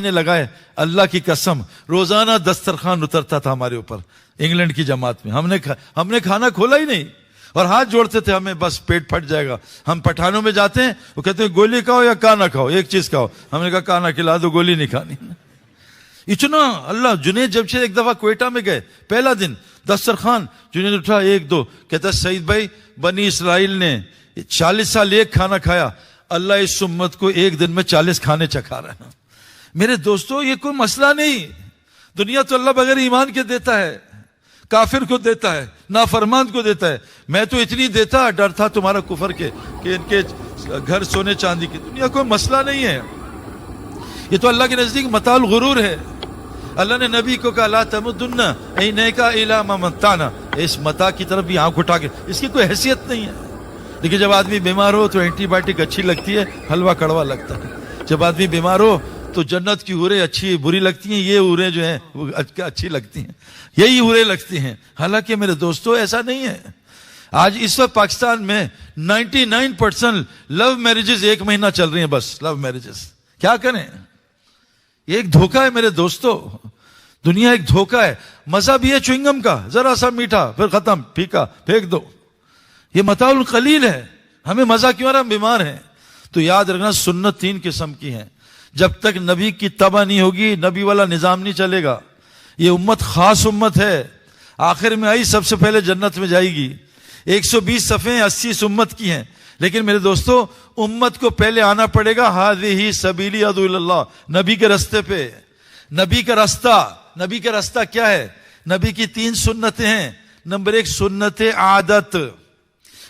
نے لگائے اللہ کی قسم روزانہ دسترخوان اترتا تھا ہمارے اوپر انگلینڈ کی جماعت میں. ہم نے کھانا کھولا ہی نہیں اور ہاتھ جوڑتے تھے, ہمیں بس پیٹ پھٹ جائے گا. ہم پٹھانوں میں جاتے ہیں, وہ کہتے ہیں گولی کھاؤ یا کانا کھاؤ, ایک چیز کھاؤ. ہم نے کہا کانا کھلا دو, گولی نہیں کھانی. اتنا اللہ. جنید جمشید ایک دفعہ کوئٹہ میں گئے, پہلا دن دسترخوان, جنید اٹھا ایک دو, کہتا سعید بھائی بنی اسرائیل نے 40 سال ایک کھانا کھایا, اللہ اس امت کو ایک دن میں 40 کھانے چکھا رہا ہے. میرے دوستو یہ کوئی مسئلہ نہیں. دنیا تو اللہ بغیر ایمان کے دیتا ہے, کافر کو دیتا ہے, نافرمان کو دیتا ہے. میں تو اتنی دیتا, ڈر تھا تمہارا کفر کے کہ ان کے گھر سونے چاندی کی. دنیا کوئی مسئلہ نہیں ہے, یہ تو اللہ کے نزدیک متاع الغرور ہے. اللہ نے نبی کو کہا لا تمدن عینیک الی ما متعنا, اس متاع کی طرف بھی آنکھ اٹھا کے, اس کی کوئی حیثیت نہیں ہے. لیکن جب آدمی بیمار ہو تو اینٹی بائیوٹک اچھی لگتی ہے, حلوہ کڑوا لگتا ہے. جب آدمی بیمار ہو تو جنت کی حوریں اچھی بری لگتی ہیں, یہ حوریں جو ہیں وہ اچھی لگتی ہیں, یہی حوریں لگتی ہیں. حالانکہ میرے دوستو ایسا نہیں ہے. آج اس وقت پاکستان میں 99% لو میرجز 1 مہینہ چل رہی ہیں, بس لو میرجز. کیا کریں, یہ ایک دھوکہ ہے میرے دوستو. دنیا ایک دھوکہ ہے. مزہ بھی ہے چوئنگم کا, ذرا سا میٹھا پھر ختم, پھیکا پھینک دو. یہ متاع القلیل ہے. ہمیں مزہ کیوں رہا, ہم بیمار ہیں. تو یاد رکھنا سنت 3 قسم کی ہیں. جب تک نبی کی تبع نہیں ہوگی نبی والا نظام نہیں چلے گا. یہ امت خاص امت ہے, آخر میں آئی سب سے پہلے جنت میں جائے گی. 120 صفحے 80 امت کی ہیں. لیکن میرے دوستو امت کو پہلے آنا پڑے گا ھذہ سبیلی ادعو الی اللہ, نبی کے راستے پہ. نبی کا راستہ کیا ہے؟ نبی کی 3 سنتیں ہیں. نمبر 1 سنت عادت.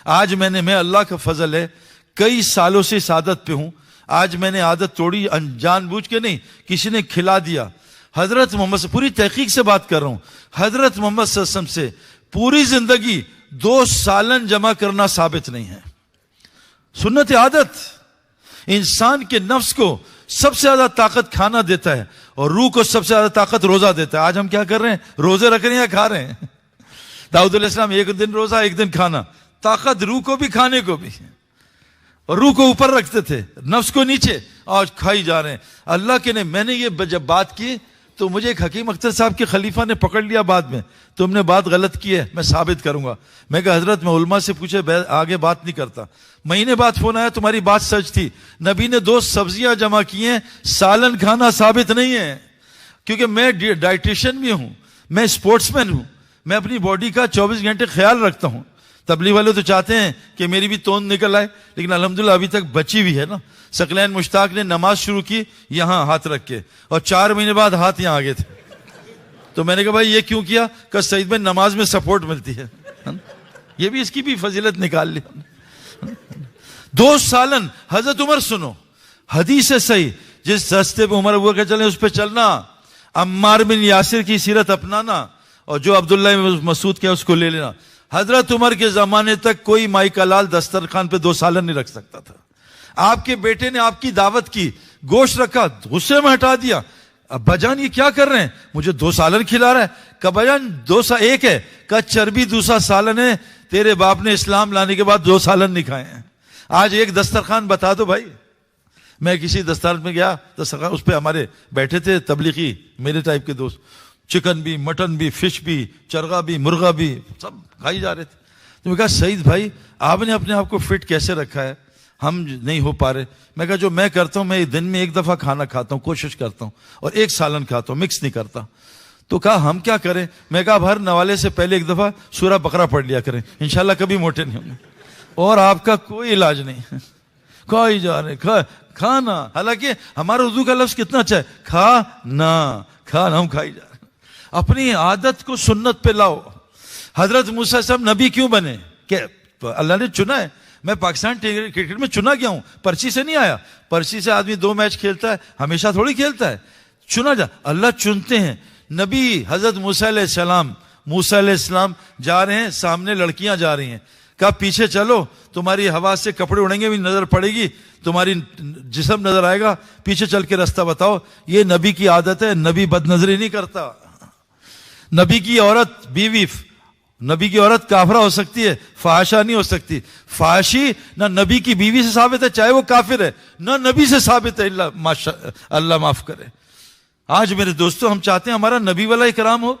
آج میں اللہ کا فضل ہے کئی سالوں سے اس عادت پہ ہوں. آج میں نے عادت توڑی, جان بوجھ کے نہیں, کسی نے کھلا دیا. حضرت محمد سے پوری تحقیق سے بات کر رہا ہوں. حضرت محمد صلی اللہ علیہ وسلم سے پوری زندگی 2 سالن جمع کرنا ثابت نہیں ہے. سنت عادت انسان کے نفس کو سب سے زیادہ طاقت کھانا دیتا ہے اور روح کو سب سے زیادہ طاقت روزہ دیتا ہے. آج ہم کیا کر رہے ہیں, روزے رکھ رہے ہیں یا کھا رہے ہیں؟ داؤد علیہ السلام 1 دن روزہ 1 دن کھانا. طاقت روح کو بھی کھانے کو بھی, اور روح کو اوپر رکھتے تھے, نفس کو نیچے. آج کھائی جا رہے ہیں. اللہ کے نے میں نے یہ جب بات کی تو مجھے ایک حکیم اختر صاحب کے خلیفہ نے پکڑ لیا بعد میں, تم نے بات غلط کی ہے, میں ثابت کروں گا. میں کہا حضرت میں علماء سے پوچھے آگے بات نہیں کرتا. مہینے بعد فون آیا تمہاری بات سچ تھی, نبی نے 2 سبزیاں جمع کی ہیں, سالن کھانا ثابت نہیں ہے. کیونکہ میں ڈائٹیشین بھی ہوں, میں اسپورٹس مین ہوں, میں اپنی باڈی کا 24 گھنٹے خیال رکھتا ہوں. تبلیغ والے تو چاہتے ہیں کہ میری بھی توند نکل آئے, لیکن الحمدللہ ابھی تک بچی بھی ہے نا. ثقلین مشتاق نے نماز شروع کی یہاں ہاتھ رکھ کے, اور 4 مہینے بعد ہاتھ یہاں آگے تھے. تو میں نے کہا بھائی یہ کیوں کیا؟ کہ سعید بھائی نماز میں سپورٹ ملتی ہے. یہ بھی اس کی بھی فضیلت نکال لی. 2 سالن. حضرت عمر سنو, حدیث ہے صحیح, جس راستے پہ عمر ابو بکر چلے اس پہ چلنا, عمار بن یاسر کی سیرت اپنانا, اور جو عبداللہ بن مسعود کیا اس کو لے لینا. حضرت عمر کے زمانے تک کوئی مائی کا لال دسترخوان پہ 2 سالن نہیں رکھ سکتا تھا. آپ کے بیٹے نے آپ کی دعوت کی, گوشت رکھا, غصے میں ہٹا دیا. ابا جان یہ کیا کر رہے ہیں, مجھے 2 سالن کھلا رہا ہے. کہ ابا جان 2 ایک ہے, کہ چربی دوسرا سالن ہے, تیرے باپ نے اسلام لانے کے بعد 2 سالن نہیں کھائے ہیں. آج ایک دسترخوان بتا دو بھائی. میں کسی دسترخوان میں گیا, دسترخوان اس پہ ہمارے بیٹھے تھے تبلیغی میرے ٹائپ کے دوست, چکن بھی, مٹن بھی, فش بھی, چرغا بھی, مرغا بھی, سب کھائی جا رہے تھے. تو میں کہا سعید بھائی آپ نے اپنے آپ کو فٹ کیسے رکھا ہے, ہم نہیں ہو پا رہے. میں کہا جو میں کرتا ہوں, میں دن میں 1 دفعہ کھانا کھاتا ہوں, کوشش کرتا ہوں, اور 1 سالن کھاتا ہوں, مکس نہیں کرتا. تو کہا ہم کیا کریں؟ میں کہا ہر نوالے سے پہلے 1 دفعہ سورہ بقرہ پڑھ لیا کریں, انشاءاللہ کبھی موٹے نہیں ہوں گے. اور آپ کا کوئی علاج نہیں. کھائی جا رہے کھانا. حالانکہ ہمارا اردو کا لفظ کتنا اچھا ہے, کھانا, ہم کھائی جا رہے ہیں. اپنی عادت کو سنت پہ لاؤ. حضرت موسیٰ صاحب نبی کیوں بنے؟ کہ اللہ نے چنا ہے. میں پاکستان کرکٹ میں چنا گیا ہوں, پرچی سے نہیں آیا. پرچی سے آدمی 2 میچ کھیلتا ہے, ہمیشہ تھوڑی کھیلتا ہے. چنا جا, اللہ چنتے ہیں. نبی حضرت موسیٰ علیہ السلام جا رہے ہیں, سامنے لڑکیاں جا رہی ہیں. کہا پیچھے چلو, تمہاری ہوا سے کپڑے اڑیں گے بھی, نظر پڑے گی, تمہاری جسم نظر آئے گا, پیچھے چل کے راستہ بتاؤ. یہ نبی کی عادت ہے. نبی بد نظری نہیں کرتا. نبی کی عورت بیوی, نبی کی عورت کافرہ ہو سکتی ہے, فحاشہ نہیں ہو سکتی. فحاشی نہ نبی کی بیوی سے ثابت ہے چاہے وہ کافر ہے, نہ نبی سے ثابت ہے, اللہ معاف کرے. آج میرے دوستوں ہم چاہتے ہیں ہمارا نبی والا اکرام ہو.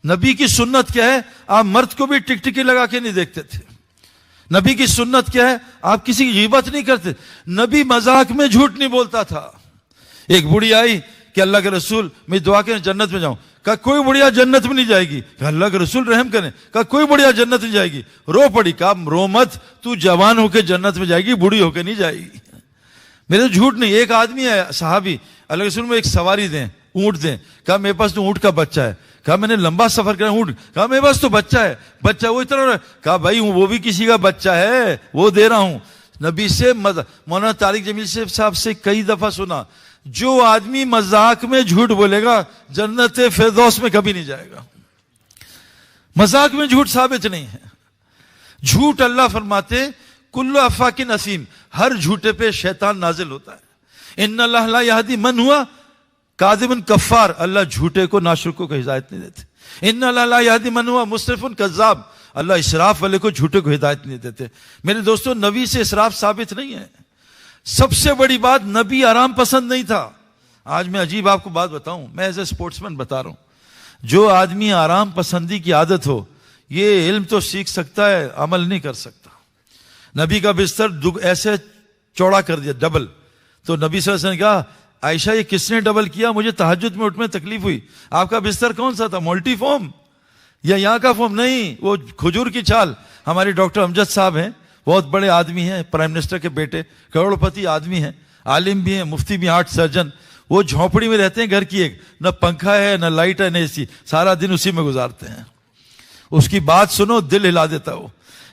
نبی کی سنت کیا ہے؟ آپ مرد کو بھی ٹکٹکی لگا کے نہیں دیکھتے تھے. نبی کی سنت کیا ہے؟ آپ کسی کی غیبت نہیں کرتے. نبی مذاق میں جھوٹ نہیں بولتا تھا. ایک بوڑھی آئی کہ اللہ کے رسول میں دعا کریں جنت میں جاؤں. کہا کوئی بڑھیا جنت میں نہیں جائے گی. کہا اللہ کے رسول رحم کریں. کہا کوئی بڑھیا جنت نہیں جائے گی. رو پڑی. کہا رو مت, تو جوان ہو کے جنت میں جائے گی, بوڑھی ہو کے نہیں جائے گی. میرے جھوٹ نہیں. ایک آدمی ہے صحابی, اللہ کے رسول میں ایک سواری دیں, اونٹ دیں. کہا میرے پاس تو اونٹ کا بچہ ہے. کہا میں نے لمبا سفر کرا اونٹ. کہا میرے پاس تو بچہ ہے. بچہ وہ اتنا. کہا بھائی وہ بھی کسی کا بچہ ہے, وہ دے رہا ہوں. نبی سے مولانا طارق جمیل صاحب سے کئی دفعہ سنا, جو آدمی مذاق میں جھوٹ بولے گا جنت فردوس میں کبھی نہیں جائے گا. مذاق میں جھوٹ ثابت نہیں ہے. جھوٹ اللہ فرماتے کل افاک نسیم, ہر جھوٹے پہ شیطان نازل ہوتا ہے. ان اللہ لا یہدی من ہوا کاذب کفار, اللہ جھوٹے کو ناشکروں کو ہدایت نہیں دیتے. ان اللہ لا یہدی من ہوا مسرف کذاب, اللہ اسراف والے کو جھوٹے کو ہدایت نہیں دیتے. میرے دوستوں نبی سے اسراف ثابت نہیں ہے. سب سے بڑی بات, نبی آرام پسند نہیں تھا. آج میں عجیب آپ کو بات بتاؤں, میں ایز اے اسپورٹس مین بتا رہا ہوں, جو آدمی آرام پسندی کی عادت ہو یہ علم تو سیکھ سکتا ہے, عمل نہیں کر سکتا. نبی کا بستر ایسے چوڑا کر دیا ڈبل, تو نبی صلی اللہ علیہ وسلم نے کہا عائشہ یہ کس نے ڈبل کیا, مجھے تہجد میں اٹھنے میں تکلیف ہوئی. آپ کا بستر کون سا تھا, ملٹی فارم یا یہاں کا فارم؟ نہیں, وہ کھجور کی چھال. ہمارے ڈاکٹر امجد صاحب ہیں, بہت بڑے آدمی ہیں, پرائم منسٹر کے بیٹے, کروڑ پتی آدمی ہیں, عالم بھی ہیں, مفتی بھی, ہارٹ سرجن. وہ جھونپڑی میں رہتے ہیں گھر کی ایک, نہ پنکھا ہے نہ لائٹ ہے نہ اے سی, سارا دن اسی میں گزارتے ہیں. اس کی بات سنو دل ہلا دیتا. وہ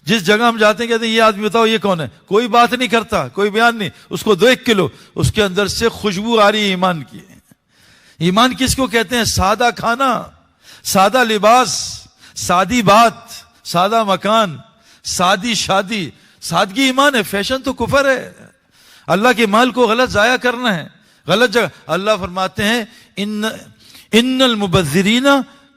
جس جگہ ہم جاتے ہیں کہتے ہیں یہ آدمی بتاؤ یہ کون ہے, کوئی بات نہیں کرتا, کوئی بیان نہیں. اس کو دو 1 کلو, اس کے اندر سے خوشبو آ رہی ہے ایمان کی. ایمان کس کو کہتے ہیں؟ سادہ کھانا, سادہ لباس, سادی بات, سادہ مکان, سادی شادی. سادگی ایمان ہے, فیشن تو کفر ہے. اللہ کے مال کو غلط ضائع کرنا ہے, غلط جگہ. اللہ فرماتے ہیں ان المبذرین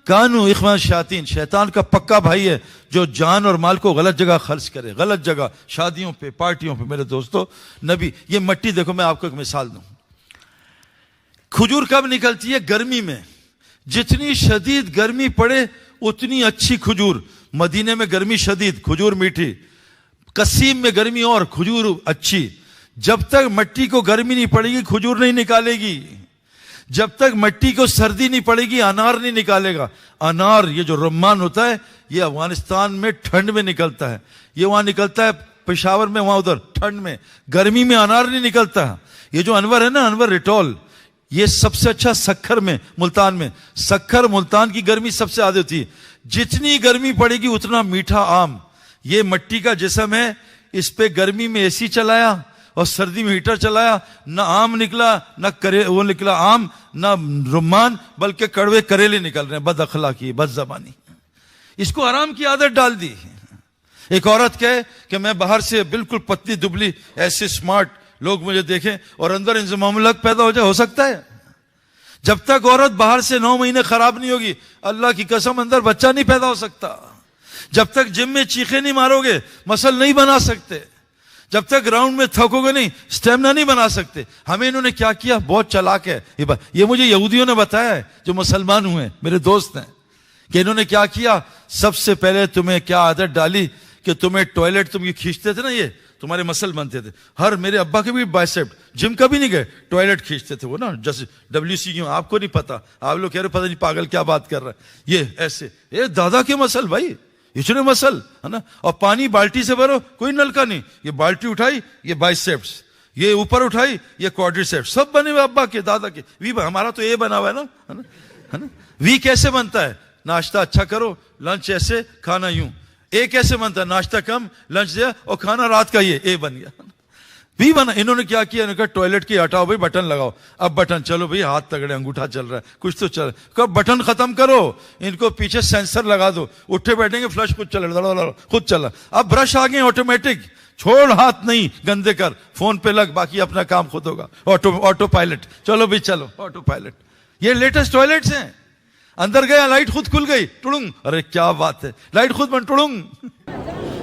کانو اخوان الشیاطین, شیطان کا پکا بھائی ہے جو جان اور مال کو غلط جگہ خرچ کرے, غلط جگہ, شادیوں پہ, پارٹیوں پہ. میرے دوستو نبی, یہ مٹی دیکھو, میں آپ کو ایک مثال دوں. کھجور کب نکلتی ہے؟ گرمی میں. جتنی شدید گرمی پڑے اتنی اچھی کھجور. مدینے میں گرمی شدید, کھجور میٹھی. قصیم میں گرمی اور کھجور اچھی. جب تک مٹی کو گرمی نہیں پڑے گی کھجور نہیں نکالے گی. جب تک مٹی کو سردی نہیں پڑے گی انار نہیں نکالے گا. انار یہ جو رمان ہوتا ہے یہ افغانستان میں ٹھنڈ میں نکلتا ہے, یہ وہاں نکلتا ہے پشاور میں, وہاں ادھر ٹھنڈ میں. گرمی میں انار نہیں نکلتا. یہ جو انور ہے نا, انور ریٹول, یہ سب سے اچھا سکھر میں, ملتان میں. سکھر ملتان کی گرمی سب سے زیادہ ہوتی ہے. جتنی گرمی پڑے گی اتنا میٹھا آم. یہ مٹی کا جسم ہے, اس پہ گرمی میں اے سی چلایا اور سردی میں ہیٹر چلایا, نہ آم نکلا نہ وہ نکلا آم, نہ رمان, بلکہ کڑوے کریلے نکل رہے ہیں. بد اخلاقی, بد زبانی, اس کو آرام کی عادت ڈال دی. ایک عورت کہے کہ میں باہر سے بالکل پتلی دبلی, ایسے سمارٹ لوگ مجھے دیکھیں اور اندر انضمام الحق پیدا ہو جائے, ہو سکتا ہے؟ جب تک عورت باہر سے 9 مہینے خراب نہیں ہوگی, اللہ کی قسم اندر بچہ نہیں پیدا ہو سکتا. جب تک جم میں چیخے نہیں مارو گے مسل نہیں بنا سکتے. جب تک گراؤنڈ میں تھکو گے نہیں سٹیمنا نہیں بنا سکتے. ہمیں انہوں نے کیا کیا, بہت چلاک ہے یہ مجھے یہودیوں نے بتایا ہے جو مسلمان ہوئے, میرے دوست ہیں, کہ انہوں نے کیا کیا. سب سے پہلے تمہیں کیا عادت ڈالی کہ تمہیں ٹوائلٹ, تم یہ کھینچتے تھے نا, یہ تمہارے مسل بنتے تھے. ہر میرے ابا کے بھی بائسیپ, جم کبھی نہیں گئے, ٹوائلٹ کھینچتے تھے وہ نا, جیسے WC کیوں, آپ کو نہیں پتا, آپ لوگ کہہ رہے پتہ نہیں پاگل کیا بات کر رہا ہے. یہ ایسے, یہ دادا کے مسل بھائی, اتنے مسل ہے نا. اور پانی بالٹی سے بھرو, کوئی نلکا نہیں, یہ بالٹی اٹھائی, یہ بائسیپس, یہ اوپر اٹھائی, یہ کوڈریسیپس, سب بنے ہوئے ابا کے دادا کے. وی ہمارا تو اے بنا ہوا ہے نا. وی کیسے بنتا ہے؟ ناشتہ اچھا کرو, لنچ ایسے, کھانا یوں. اے کیسے بنتا ہے؟ ناشتہ کم, لنچ دیا, اور کھانا رات کا, یہ اے بن گیا. بھی بنا. انہوں نے کیا کیا, انہوں نے کہا ٹوائلٹ کی ہٹاؤ بھائی, بٹن لگاؤ. اب بٹن, چلو بھائی ہاتھ تگڑے, انگوٹھا چل رہا ہے, کچھ تو چل رہا ہے. کب بٹن ختم کرو, ان کو پیچھے سینسر لگا دو, اٹھے بیٹھیں گے فلش خود چل خود چلا. اب برش آ گئے آٹومیٹک, چھوڑ ہاتھ نہیں گندے کر, فون پہ لگ, باقی اپنا کام خود ہوگا. آٹو پائلٹ, چلو بھائی چلو آٹو پائلٹ. یہ لیٹسٹ ٹوائلٹس ہیں. اندر گیا, لائٹ خود کھل گئی, ٹڑنگ, ارے کیا بات ہے, لائٹ خود بن, ٹڑنگ.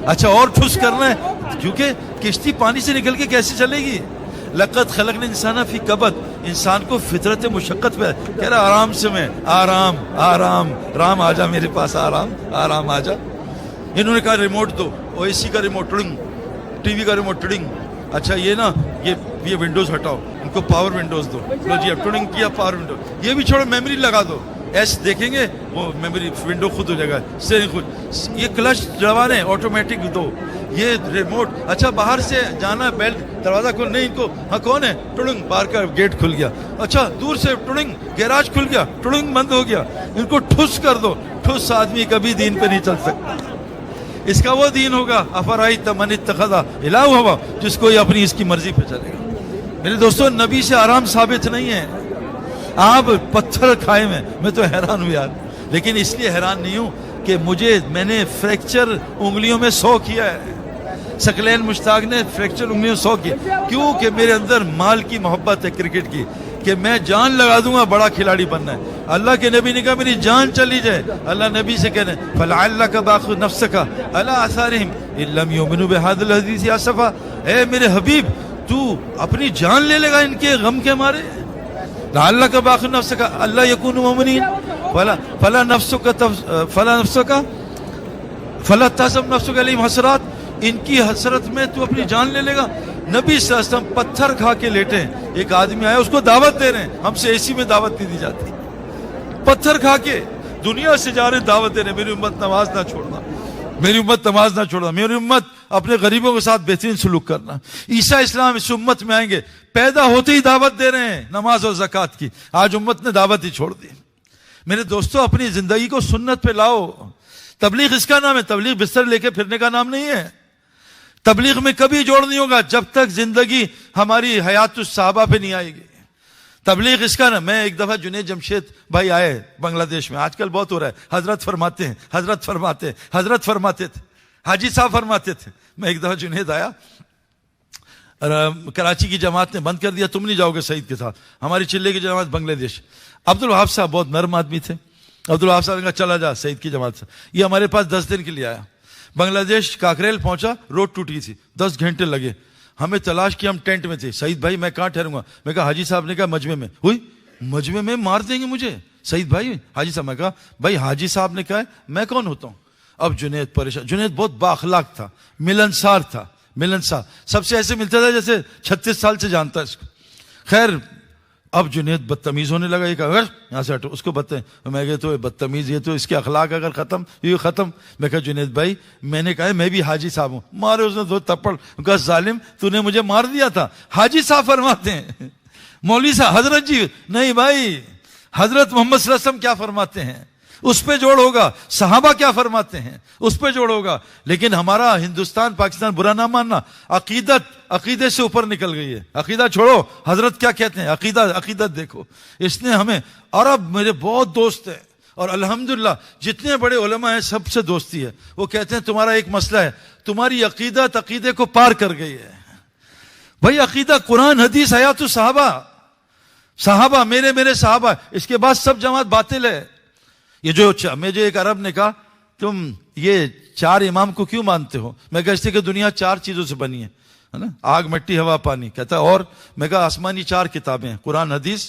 اچھا اور ٹھوس کرنا ہے, کیونکہ کشتی پانی سے نکل کے کیسے چلے گی. لقد خلقنا الانسان فی کبد, انسان کو فطرت مشقت پہ کہہ رہا آرام سے میں آرام آرام رام آ جا میرے پاس آرام آرام آ جا. انہوں نے کہا ریموٹ دو, او اے سی کا ریموٹ ٹڑنگ, ٹی وی کا ریموٹ ٹڑنگ, اچھا یہ نا یہ ونڈوز ہٹاؤ, ان کو پاور ونڈوز دو, لو جی اب ٹڑنگ کیا پاور ونڈو, یہ بھی چھوڑو میموری لگا دو, ایس دیکھیں گے وہ میموری ونڈو خود ہو جائے گا, اسٹیئرنگ خود, یہ کلچ دبانے آٹومیٹک دو, یہ ریموٹ, اچھا باہر سے جانا بیلٹ دروازہ کھول, نہیں ان کو ہاں کون ہے ٹڑنگ, باہر کا گیٹ کھل گیا, اچھا دور سے ٹڑنگ گیراج کھل گیا, ٹڑنگ بند ہو گیا, ان کو ٹھس کر دو, ٹھس آدمی کبھی دین پہ نہیں چل سکتا. اس کا وہ دین ہوگا افرائیت من اتخذ الہ ہوا, جس کو یہ اپنی اس کی مرضی پہ چلے گا. میرے دوستوں نبی سے آرام ثابت نہیں ہے, آپ پتھر کھائے میں تو حیران ہوں یار, لیکن اس لیے حیران نہیں ہوں کہ میں نے فریکچر انگلیوں میں 100 کیا ہے, ثقلین مشتاق نے فریکچر انگلیوں 100 کیا, کیوں کہ میرے اندر مال کی محبت ہے کرکٹ کی, کہ میں جان لگا دوں گا بڑا کھلاڑی بننا ہے. اللہ کے نبی نے کہا میری جان چلی جائے, اللہ نبی سے کہنے فَلَعَلَّكَ بَاخِعٌ نَفْسَكَ عَلَىٰ آثَارِهِمْ إِن لَّمْ يُؤْمِنُوا بِهَٰذَا الْحَدِيثِ آسَفًا, اے میرے حبیب تو اپنی جان لے لے گا ان کے غم کے مارے, لَعَلَّكَ بَاخِعٌ نَفْسَكَ أَلَّا يَكُونُوا مُؤْمِنِينَ فَلَا تَحْزَن نَفْسُكَ عَلَيْهِمْ حَسَرَاتٍ, ان کی حسرت میں تو اپنی جان لے لے گا. نبی صلی اللہ علیہ وسلم پتھر کھا کے لیٹے, ایک آدمی آیا اس کو دعوت دے رہے ہیں, ہم سے اے سی میں دعوت نہیں دی جاتی, پتھر کھا کے دنیا سے جا رہے دعوت دے رہے ہیں, میری امت نماز نہ چھوڑنا, میری امت نماز نہ چھوڑنا, میری امت اپنے غریبوں کے ساتھ بہترین سلوک کرنا. عیسیٰ اسلام اس امت میں آئیں گے, پیدا ہوتے ہی دعوت دے رہے ہیں نماز اور زکوٰۃ کی, آج امت نے دعوت ہی چھوڑ دی. میرے دوستو اپنی زندگی کو سنت پہ لاؤ. تبلیغ اس کا نام ہے, تبلیغ بستر لے کے پھرنے کا نام نہیں ہے. تبلیغ میں کبھی جوڑ نہیں ہوگا جب تک زندگی ہماری حیات الصحابہ پہ نہیں آئے گی. تبلیغ اس کا نا, میں ایک دفعہ جنید جمشید بھائی آئے بنگلہ دیش میں, آج کل بہت ہو رہا ہے, حضرت فرماتے ہیں, حضرت فرماتے ہیں, حضرت فرماتے تھے, حاجی صاحب فرماتے تھے. میں ایک دفعہ جنید آیا, کراچی کی جماعت نے بند کر دیا, تم نہیں جاؤ گے سعید کے ساتھ, ہماری چلے کی جماعت بنگلہ دیش. عبدالوہاب صاحب بہت نرم آدمی تھے, عبدالوہاب صاحب نے کہا چلا جا سعید کی جماعت سے. یہ ہمارے پاس 10 دن کے لیے آیا, بنگلہ دیش کاکریل پہنچا, روڈ ٹوٹی تھی, 10 گھنٹے لگے, ہمیں تلاش کی, ہم ٹینٹ میں تھے. سعید بھائی میں کہاں ٹھہروں گا؟ میں کہا حاجی صاحب نے کہا مجمع میں. ہوئی مجمع میں مار دیں گے مجھے سعید بھائی, حاجی صاحب. میں کہا بھائی حاجی صاحب نے کہا ہے, میں کون ہوتا ہوں؟ اب جنید پریشان, جنید بہت بااخلاق تھا, ملنسار تھا, ملنسار, سب سے ایسے ملتا تھا جیسے 36 سال سے جانتا ہے اس کو. خیر اب جنید بدتمیز ہونے لگا, یہ کہا یہاں سے ہٹو, اس کو بتائیں. میں کہا تو بدتمیز, یہ تو اس کے اخلاق اگر ختم یہ ختم. میں کہا جنید بھائی میں نے کہا میں بھی حاجی صاحب ہوں. مارے اس نے 2 تھپڑ, کہا ظالم تو نے مجھے مار دیا تھا. حاجی صاحب فرماتے ہیں, مولوی صاحب حضرت جی نہیں بھائی, حضرت محمد صلی اللہ علیہ وسلم کیا فرماتے ہیں اس پہ جوڑ ہوگا, صحابہ کیا فرماتے ہیں اس پہ جوڑ ہوگا. لیکن ہمارا ہندوستان پاکستان برا نہ ماننا, عقیدے سے اوپر نکل گئی ہے. عقیدہ چھوڑو, حضرت کیا کہتے ہیں, عقیدت دیکھو. اس نے ہمیں, اور اب میرے بہت دوست ہیں اور الحمدللہ جتنے بڑے علماء ہیں سب سے دوستی ہے. وہ کہتے ہیں تمہارا ایک مسئلہ ہے, تمہاری عقیدت عقیدے کو پار کر گئی ہے. بھائی عقیدہ قرآن حدیث حیات الصحابہ, صحابہ میرے صحابہ, اس کے بعد سب جماعت باطل ہے. یہ جو مجھے ایک عرب نے کہا تم یہ 4 امام کو کیوں مانتے ہو؟ میں کہا اس لیے کہ دنیا 4 چیزوں سے بنی ہے نا, آگ مٹی ہوا پانی. کہتا اور میں کہا آسمانی 4 کتابیں ہیں, قرآن حدیث,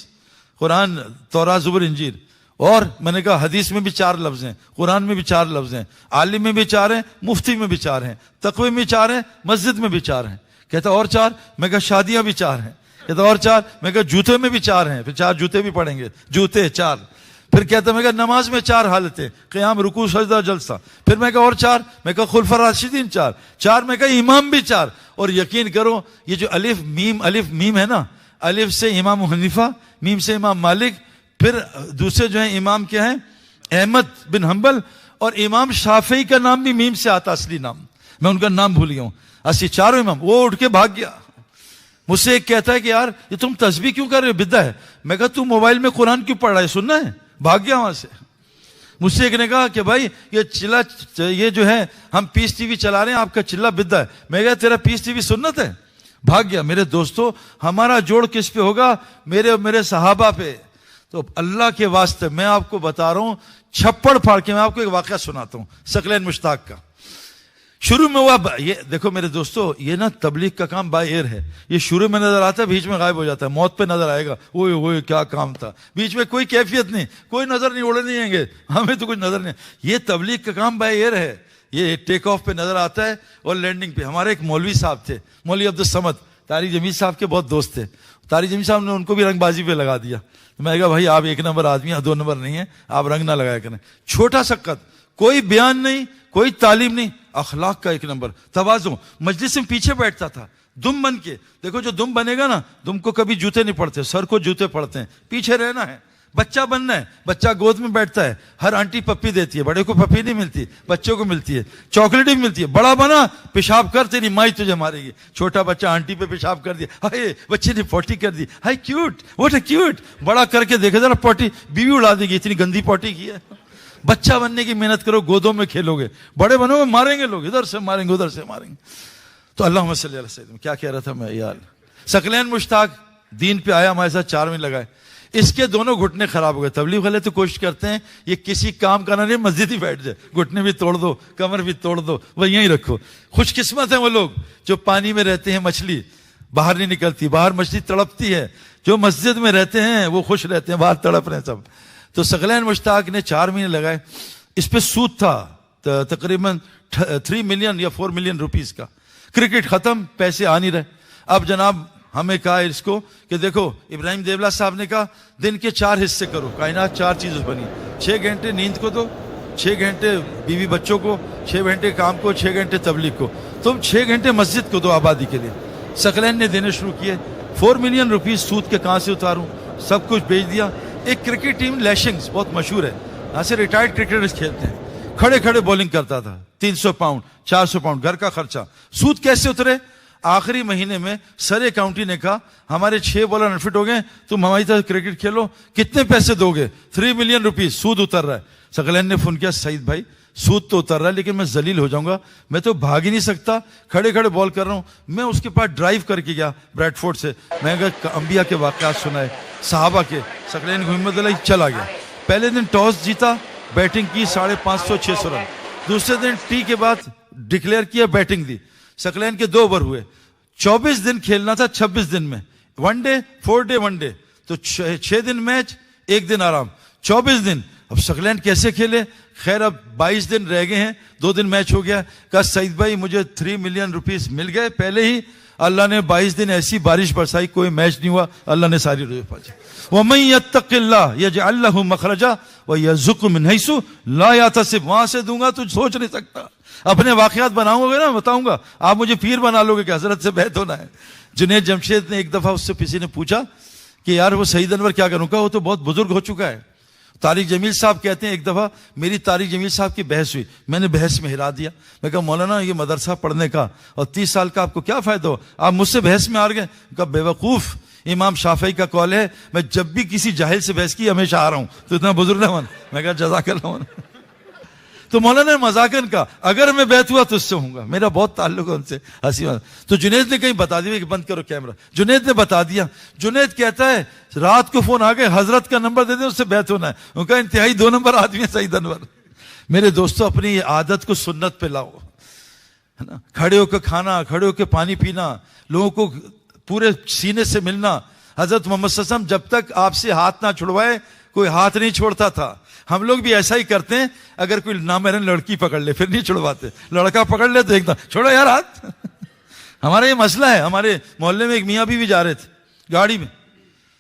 قرآن تورات زبور انجیل. اور میں نے کہا حدیث میں بھی 4 لفظ ہیں, قرآن میں بھی 4 لفظ ہیں, عالم میں بھی 4 ہیں, مفتی میں بھی 4 ہیں, تقوی میں 4 ہیں, مسجد میں بھی 4 ہیں. کہتا اور 4؟ میں کہا شادیاں بھی 4 ہیں. کہتا اور 4؟ میں کہا جوتے میں بھی 4 ہیں, پھر 4 جوتے بھی پڑھیں گے, جوتے 4. پھر کہتا میں کہا نماز میں 4 حالتیں, قیام رکوع سجدہ جلسہ. پھر میں کہا اور 4؟ میں کہا خلفاء راشدین 4. میں کہا امام بھی 4. اور یقین کرو یہ جو الف میم ہے نا, الف سے امام حنیفہ, میم سے امام مالک, پھر دوسرے جو ہیں امام کیا ہیں احمد بن حنبل, اور امام شافعی کا نام بھی میم سے آتا, اصلی نام میں ان کا نام بھول گیا ہوں. 4 امام. وہ اٹھ کے بھاگ گیا. مجھ سے ایک کہتا ہے کہ یار یہ تم تسبیح کیوں کر رہے ہو, بدعت ہے. میں کہا تو موبائل میں قرآن کیوں پڑھ رہا ہے, سننا ہے. بھاگ گیا وہاں سے. مجھ سے ایک نے کہا کہ بھائی یہ جو ہے ہم پیس ٹی وی چلا رہے ہیں, آپ کا چلا بدعت ہے. میں کہا تیرا پیس ٹی وی سنت ہے. بھاگ گیا. میرے دوستو ہمارا جوڑ کس پہ ہوگا؟ میرے صحابہ پہ. تو اللہ کے واسطے میں آپ کو بتا رہا ہوں, چھپڑ پھاڑ کے میں آپ کو ایک واقعہ سناتا ہوں ثقلین مشتاق کا. شروع میں ہوا یہ دیکھو میرے دوستو، یہ نا تبلیغ کا کام بائی ایئر ہے. یہ شروع میں نظر آتا ہے، بیچ میں غائب ہو جاتا ہے، موت پہ نظر آئے گا، اوئے کیا کام تھا، بیچ میں کوئی کیفیت نہیں، کوئی نظر نہیں، اڑے نہیں آئیں گے، ہمیں تو کچھ نظر نہیں. یہ تبلیغ کا کام بائی ایئر ہے. یہ ٹیک آف پہ نظر آتا ہے اور لینڈنگ پہ. ہمارے ایک مولوی صاحب تھے، مولوی عبدالصمد، طارق جمیل صاحب کے بہت دوست تھے. طارق جمیل صاحب نے ان کو بھی رنگ بازی پہ لگا دیا. میں نے کہا بھائی آپ 1 نمبر آدمی ہیں، 2 نمبر نہیں ہیں، آپ رنگ نہ لگایا کریں. چھوٹا سا قد، کوئی بیان نہیں، کوئی تعلیم نہیں، اخلاق کا 1 نمبر، تواضع. مجلس میں پیچھے بیٹھتا تھا دم بن کے. دیکھو جو دم بنے گا نا، دم کو کبھی جوتے نہیں پڑتے، سر کو جوتے پڑتے ہیں. پیچھے رہنا ہے، بچہ بننا ہے. بچہ گود میں بیٹھتا ہے، ہر آنٹی پپی دیتی ہے، بڑے کو پپی نہیں ملتی، بچوں کو ملتی ہے، چاکلیٹ بھی ملتی ہے. بڑا بنا، پیشاب کر، تیری مائی تجھے مارے گی. چھوٹا بچہ آنٹی پہ پیشاب کر دیا، ہائے بچے نے پوٹی کر دی، ہائے کیوٹ، واٹ اے کیوٹ. بڑا کر کے دیکھے ذرا پوٹی، بیوی اڑا دے گی، اتنی گندی پوٹی کی ہے. بچہ بننے کی محنت کرو، گودوں میں کھیلو گے. بڑے بنو گے، ماریں گے لوگ، ادھر سے ماریں گے ادھر سے ماریں گے. تو اللہم صلی علی سیدنا، کیا کہہ رہا تھا میں یار. ثقلین مشتاق دین پہ آیا، ہمارے ساتھ 4 مہینے لگائے. اس کے دونوں گھٹنے خراب ہو گئے. تبلیغ والے تو کوشش کرتے ہیں یہ کسی کام کا نہ نہیں، مسجد ہی بیٹھ جائے، گھٹنے بھی توڑ دو، کمر بھی توڑ دو، وہ یہیں رکھو. خوش قسمت ہیں وہ لوگ جو پانی میں رہتے ہیں، مچھلی باہر نہیں نکلتی، باہر مچھلی تڑپتی ہے. جو مسجد میں رہتے ہیں وہ خوش رہتے ہیں، باہر تڑپ رہے ہیں سب. تو ثقلین مشتاق نے 4 مہینے لگائے. اس پہ سود تھا تقریباً 3 ملین یا 4 ملین روپیز کا. کرکٹ ختم، پیسے آ نہیں رہے. اب جناب ہمیں کہا اس کو کہ دیکھو، ابراہیم دیولا صاحب نے کہا دن کے 4 حصے کرو. کائنات 4 چیزیں بنی. 6 گھنٹے نیند کو دو، 6 گھنٹے بیوی بچوں کو، 6 گھنٹے کام کو، 6 گھنٹے تبلیغ کو. تم 6 گھنٹے مسجد کو دو آبادی کے لیے. ثقلین نے دینے شروع کیے. 4 ملین روپیز سود کے کہاں سے اتاروں، سب کچھ بیچ دیا. ایک کرکٹ ٹیم لیشنگز بہت مشہور ہے، یہاں سے ریٹائرڈ کرکٹرز کھیلتے ہیں. کھڑے کھڑے بولنگ کرتا تھا، 300 پاؤنڈ 400 پاؤنڈ، گھر کا خرچہ. سود کیسے اترے؟ آخری مہینے میں سر کاؤنٹی نے کہا ہمارے 6 بالر انفٹ ہو گئے، تم ہماری طرح کرکٹ کھیلو، کتنے پیسے دو گے؟ 3 ملین روپیز سود اتر رہا ہے. ثقلین نے فون کیا، سعید بھائی سود تو اتر رہا ہے لیکن میں ذلیل ہو جاؤں گا، میں تو بھاگ ہی نہیں سکتا، کھڑے کھڑے بال کر رہا ہوں. میں اس کے پاس ڈرائیو کر کے گیا بریڈ فورڈ سے. میں نے کہا انبیاء کے واقعات سنائے، صحابہ کے. ثقلین گھومت اللہ چلا گیا. پہلے دن ٹاس جیتا، بیٹنگ کی 550-600 رن. دوسرے دن ٹی کے بعد ڈکلیئر کیا، بیٹنگ دی. ثقلین کے 2 اوور ہوئے. 24 دن کھیلنا تھا، 26 دن میں 1 ڈے 4 ڈے 1 ڈے، تو 6 دن میچ، 1 دن آرام، 24 دن. اب ثقلین کیسے کھیلے؟ خیر اب 22 دن رہ گئے ہیں، 2 دن میچ ہو گیا. کہا سعید بھائی مجھے 3 ملین روپیز مل گئے پہلے ہی. اللہ نے 22 دن ایسی بارش برسائی، کوئی میچ نہیں ہوا، اللہ نے ساری روزے پاچی. وَمَن يَتَّقِ اللَّهَ يَجْعَل لَّهُ مَخْرَجًا وَيَرْزُقْهُ مِنْ حَيْثُ لَا يَحْتَسِبُ. وہاں سے دوں گا تو سوچ نہیں سکتا. اپنے واقعات بناؤں گے نا، بتاؤں گا، آپ مجھے پیر بنا لو گے کہ حضرت سے بیعت ہونا ہے. جنید جمشید نے ایک دفعہ اس سے کسی نے پوچھا کہ یار وہ سعید انور کیا کروں؟ کا وہ تو بہت بزرگ ہو چکا ہے. طارق جمیل صاحب کہتے ہیں ایک دفعہ میری طارق جمیل صاحب کی بحث ہوئی، میں نے بحث میں ہرا دیا. میں کہا مولانا یہ مدرسہ پڑھنے کا اور 30 سال کا آپ کو کیا فائدہ ہو، آپ مجھ سے بحث میں ہار گئے. کہا بے وقوف، امام شافعی کا قول ہے میں جب بھی کسی جاہل سے بحث کی ہمیشہ آ رہا ہوں، تو اتنا بزرگ نہ من. میں کہا جزاک اللہ. تو مولانا نے مذاکر کا اگر میں بیعت ہوا تو اس سے ہوں گا، میرا بہت تعلق ہے ان سے. ہنسی مذاق. تو جنید نے کہیں بتا دیا کہ بند کرو کیمرہ. جنید نے بتا دیا. جنید کہتا ہے رات کو فون آ گئے، حضرت کا نمبر دے دیں، اس سے بیعت ہونا ہے. ان کا انتہائی 2 نمبر آدمی ہے سعید انور. میرے دوستو اپنی یہ عادت کو سنت پہ لاؤ، ہے نا. کھڑے ہو کے کھانا، کھڑے ہو کے پانی پینا، لوگوں کو پورے سینے سے ملنا. حضرت محمد صلی اللہ علیہ وسلم جب تک آپ سے ہاتھ نہ چھڑوائے کوئی ہاتھ نہیں چھوڑتا تھا. ہم لوگ بھی ایسا ہی کرتے ہیں، اگر کوئی نامحرم لڑکی پکڑ لے پھر نہیں چھڑواتے، لڑکا پکڑ لے تو ایک دم چھوڑو یار ہاتھ. ہمارا یہ مسئلہ ہے. ہمارے محلے میں ایک میاں بیوی جا رہے تھے گاڑی میں،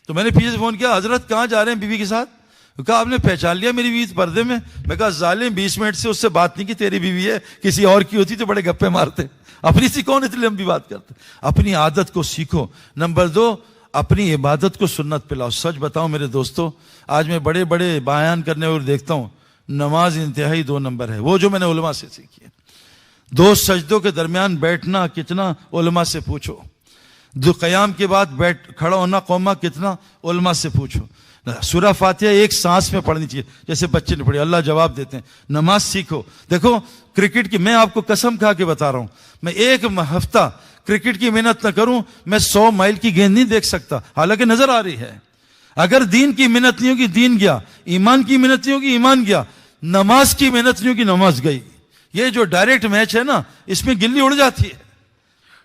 تو میں نے پیچھے سے فون کیا، حضرت کہاں جا رہے ہیں بیوی کے ساتھ؟ کہا آپ نے پہچان لیا میری بیوی پردے میں؟ میں کہا ظالم 20 منٹ سے اس سے بات نہیں کی، تیری بیوی ہے، کسی اور کی ہوتی تو بڑے گپے مارتے. اپنی سی کون اتنی لمبی بات کرتے؟ اپنی عادت کو سیکھو. نمبر 2، اپنی عبادت کو سنت پہ لاؤ. سچ بتاؤں میرے دوستو، آج میں بڑے بڑے بیان کرنے اور دیکھتا ہوں، نماز انتہائی 2 نمبر ہے. وہ جو میں نے علماء سے سیکھی ہے. 2 سجدوں کے درمیان بیٹھنا کتنا، علماء سے پوچھو. 2 قیام کے بعد کھڑا ہونا قوما کتنا، علماء سے پوچھو. سورہ فاتحہ ایک سانس میں پڑھنی چاہیے جیسے بچے نے پڑھی، اللہ جواب دیتے ہیں. نماز سیکھو. دیکھو کرکٹ کی میں آپ کو قسم کھا کے بتا رہا ہوں، میں ایک ہفتہ کرکٹ کی محنت نہ کروں میں 100 مائل کی گیند نہیں دیکھ سکتا، حالانکہ نظر آ رہی ہے. اگر دین کی محنت نہیں ہوگی دین گیا، ایمان کی محنت نہیں ہوگی ایمان گیا، نماز کی محنت نہیں ہوگی نماز گئی. یہ جو ڈائریکٹ میچ ہے نا، اس میں گلی اڑ جاتی ہے،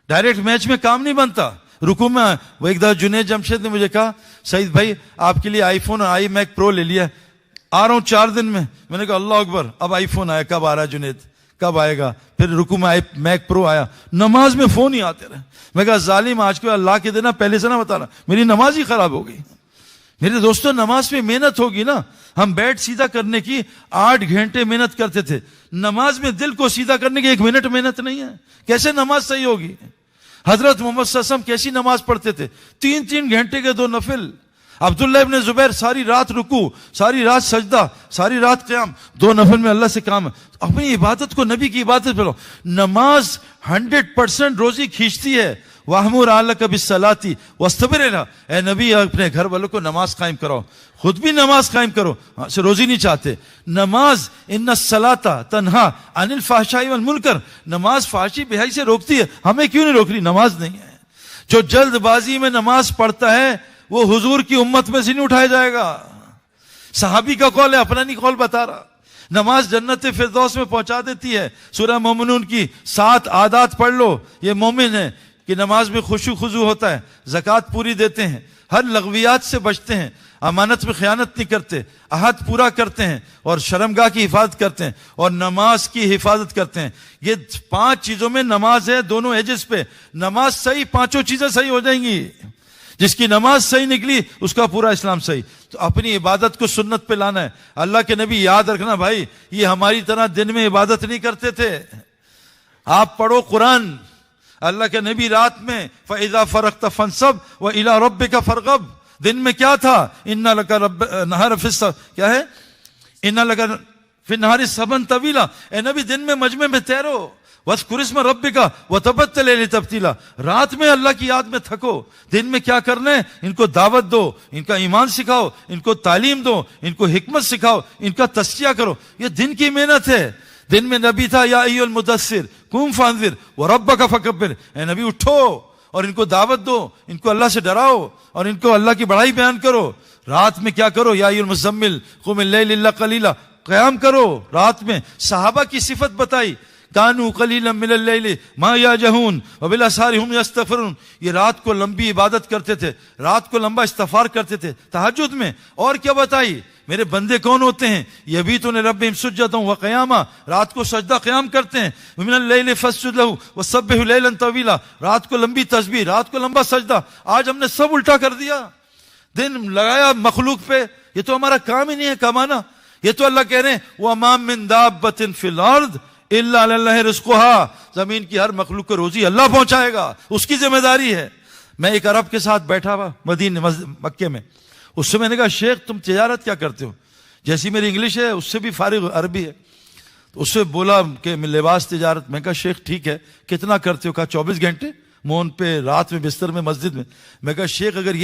ڈائریکٹ میچ میں کام نہیں بنتا۔ رکوع میں وہ ایک دفعہ جنید جمشید نے مجھے کہا سعید بھائی آپ کے لیے آئی فون اور آئی میک پرو لے لیا، آ رہا ہوں 4 دن میں نے کہا اللہ اکبر، اب آئی فون آیا، کب آ رہا ہے جنید، کب آئے گا؟ پھر رکوع میں آئی میک پرو آیا، نماز میں فون ہی آتے رہے۔ میں کہا ظالم، آج کو اللہ کے دینا پہلے سے نہ بتانا، میری نماز ہی خراب ہو گئی۔ میرے دوستوں، نماز میں محنت ہوگی نا، ہم بیٹھ سیدھا کرنے کی 8 گھنٹے محنت کرتے تھے، نماز میں دل کو سیدھا کرنے کی 1 منٹ محنت نہیں ہے، کیسے نماز صحیح ہوگی؟ حضرت محمد صلی اللہ علیہ وسلم کیسی نماز پڑھتے تھے؟ 3 گھنٹے کے 2 نفل۔ عبداللہ ابن زبیر ساری رات رکوع، ساری رات سجدہ، ساری رات قیام، 2 نفل میں اللہ سے کام ہے۔ اپنی عبادت کو نبی کی عبادت پہ لو۔ نماز 100% روزی کھینچتی ہے۔ وَأْمُرْ أَهْلَكَ بِالصَّلَاةِ وَاسْتَبِرْ عَلَيْهَا، اے نبی اپنے گھر والوں کو نماز قائم کرو، خود بھی نماز قائم کرو۔ سے روزی نہیں چاہتے نماز، ان الصلاۃ تنہا عن الفحشاء والمنکر، نماز فحشی بے سے روکتی ہے، ہمیں کیوں نہیں روک رہی؟ نماز نہیں ہے۔ جو جلد بازی میں نماز پڑھتا ہے وہ حضور کی امت میں سے نہیں اٹھایا جائے گا۔ صحابی کا قول ہے، اپنا نہیں قول بتا رہا۔ نماز جنت فردوس میں پہنچا دیتی ہے۔ سورہ مومنون کی 7 عادات پڑھ لو، یہ مومن ہے کہ نماز میں خشوع خضوع ہوتا ہے، زکوٰۃ پوری دیتے ہیں، ہر لغویات سے بچتے ہیں، امانت میں خیانت نہیں کرتے، عہد پورا کرتے ہیں، اور شرمگاہ کی حفاظت کرتے ہیں، اور نماز کی حفاظت کرتے ہیں۔ یہ 5 چیزوں میں نماز ہے، دونوں ایجز پہ نماز صحیح، 5 چیزیں صحیح ہو جائیں گی۔ جس کی نماز صحیح نکلی اس کا پورا اسلام صحیح۔ تو اپنی عبادت کو سنت پہ لانا ہے۔ اللہ کے نبی یاد رکھنا بھائی، یہ ہماری طرح دن میں عبادت نہیں کرتے تھے۔ آپ پڑھو قرآن، اللہ کے نبی رات میں فَإِذَا فَرَغْتَ فَانْصَبْ وَإِلَىٰ رَبِّكَ فَارْغَب، دن میں کیا تھا؟ إِنَّ لَكَ نَهَارَ فِي الصَّبْحِ، کیا ہے؟ إِنَّ لَكَ فِي النَّهَارِ سَبْحًا طَوِيلًا، اے نبی دن میں مجمع میں تیرو، وَاذْكُرِ اسْمَ رَبِّكَ وَتَبَتَّلْ إِلَيْهِ تَبْتِيلًا، رات میں اللہ کی یاد میں تھکو، دن میں کیا کرنا ہے؟ ان کو دعوت دو، ان کا ایمان سکھاؤ، ان کو تعلیم دو، ان کو حکمت سکھاؤ، ان کا تزکیہ کرو، یہ دن کی محنت ہے۔ دن میں نبی تھا یا ایھا المدثر قم فانذر وربک فکبر، اے نبی اٹھو اور ان کو دعوت دو، ان کو اللہ سے ڈراؤ اور ان کو اللہ کی بڑائی بیان کرو۔ رات میں کیا کرو؟ یا ایھا المزمل قم اللیل الا قلیلا، قیام کرو رات میں۔ صحابہ کی صفت بتائی، کانوا قلیلا من اللیل ما یہجعون وبالاسحار هم یستغفرون، یہ رات کو لمبی عبادت کرتے تھے، رات کو لمبا استغفار کرتے تھے تہجد میں۔ اور کیا بتائی؟ میرے بندے کون ہوتے ہیں؟ یبیتون لربہم سجدا وقیاما، رات کو سجدہ قیام کرتے ہیں۔ ومن اللیل فاسجد لہ وسبح لیلا طویلا، رات کو لمبی تسبیح، رات کو لمبا سجدہ۔ آج ہم نے سب الٹا کر دیا، دن لگایا مخلوق پہ۔ یہ تو ہمارا کام ہی نہیں ہے کمانا۔ یہ تو اللہ کہہ رہے ہیں وَمَا مِن دَابَّةٍ فِي الْأَرْضِ إِلَّا عَلَى اللَّهِ رِزْقُهَا، زمین کی ہر مخلوق کو روزی اللہ پہنچائے گا، اس کی ذمہ داری ہے۔ میں ایک عرب کے ساتھ بیٹھا ہوا مدینہ مکے میں، اس سے میں نے کہا شیخ تم تجارت کیا کرتے ہو؟ جیسی میری انگلش ہے اس سے بھی فارغ عربی ہے، تو اس سے بولا کہ لباس تجارت۔ میں کہا شیخ ٹھیک ہے، کتنا کرتے ہو؟ کہا 24 گھنٹے، مون پہ، رات میں بستر میں، مسجد میں۔ میں کہا شیخ اگر